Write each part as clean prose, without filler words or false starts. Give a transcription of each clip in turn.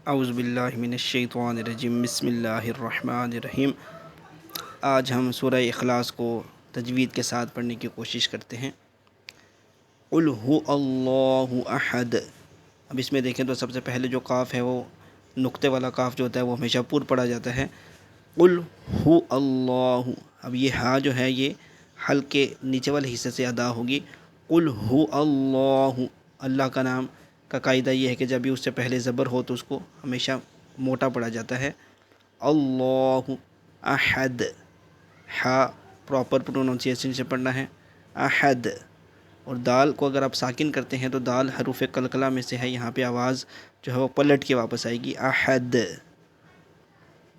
اعوذ باللہ من الشیطان الرجیم بسم اللہ الرحمن الرحیم۔ آج ہم سورہ اخلاص کو تجوید کے ساتھ پڑھنے کی کوشش کرتے ہیں۔ قل هو اللہ احد۔ اب اس میں دیکھیں تو سب سے پہلے جو قاف ہے وہ نقطے والا قاف جو ہوتا ہے وہ ہمیشہ پر پڑھا جاتا ہے۔ قل هو اللہ، اب یہ ہا جو ہے یہ حلق کے نیچے والے حصے سے ادا ہوگی۔ قل هو اللہ، اللہ کا نام کا قاعدہ یہ ہے کہ جب بھی اس سے پہلے زبر ہو تو اس کو ہمیشہ موٹا پڑھا جاتا ہے۔ اللہ احد، ہا پراپر پروننسیشن سے پڑھنا ہے، احد۔ اور دال کو اگر آپ ساکن کرتے ہیں تو دال حروف قلقلہ میں سے ہے، یہاں پہ آواز جو ہے وہ پلٹ کے واپس آئے گی، احد۔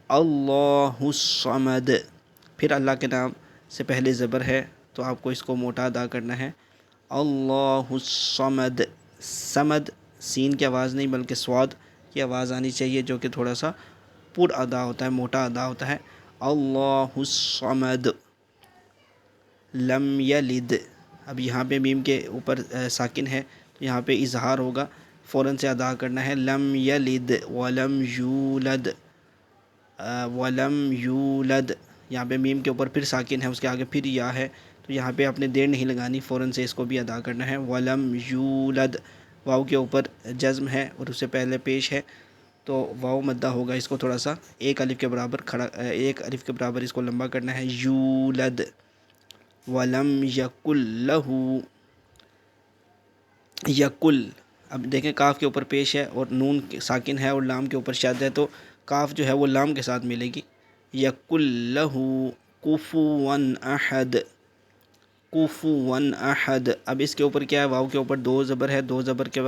اللہ الصمد، پھر اللہ کے نام سے پہلے زبر ہے تو آپ کو اس کو موٹا ادا کرنا ہے، اللہ الصمد۔ صمد سین کی آواز نہیں بلکہ صاد کی آواز آنی چاہیے جو کہ تھوڑا سا پر ادا ہوتا ہے، موٹا ادا ہوتا ہے، اللہ الصمد۔ لم یلد، اب یہاں پہ میم کے اوپر ساکن ہے تو یہاں پہ اظہار ہوگا، فوراً سے ادا کرنا ہے، لم یلد ولم یولد، ولم یولد۔ یہاں پہ میم کے اوپر پھر ساکن ہے، اس کے آگے پھر یا ہے تو یہاں پہ آپ نے دیر نہیں لگانی، فوراً سے اس کو بھی ادا کرنا ہے، ولم یولد۔ واؤ کے اوپر جزم ہے اور اس سے پہلے پیش ہے تو واؤ مدہ ہوگا، اس کو تھوڑا سا ایک الف کے برابر کھڑا، ایک الف کے برابر اس کو لمبا کرنا ہے، یولد۔ ولم یکل لہ، یکل، اب دیکھیں کاف کے اوپر پیش ہے اور نون ساکن ہے اور لام کے اوپر شد ہے تو کاف جو ہے وہ لام کے ساتھ ملے گی، یکل لہ کفوا احد، کفوا احد۔ اب اس کے اوپر کیا ہے، واؤ کے اوپر دو زبر ہے، دو زبر کے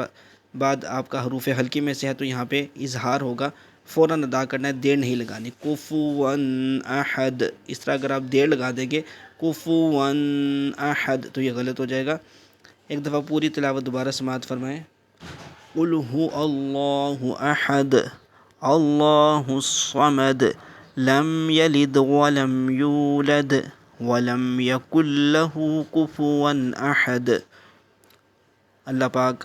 بعد آپ کا حروف حلقی میں سے ہے تو یہاں پہ اظہار ہوگا، فوراً ادا کرنا ہے، دیر نہیں لگانی، کفوا احد۔ اس طرح اگر آپ دیر لگا دیں گے کفوا احد تو یہ غلط ہو جائے گا۔ ایک دفعہ پوری تلاوت دوبارہ سماعت فرمائیں۔ قل هو اللہ احد، اللہ الصمد، لم یلد ولم یولد ولم یکن لہ کفوا احد۔ اللہ پاک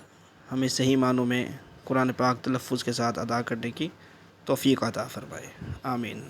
ہمیں صحیح معنوں میں قرآن پاک تلفظ کے ساتھ ادا کرنے کی توفیق عطا فرمائے، آمین۔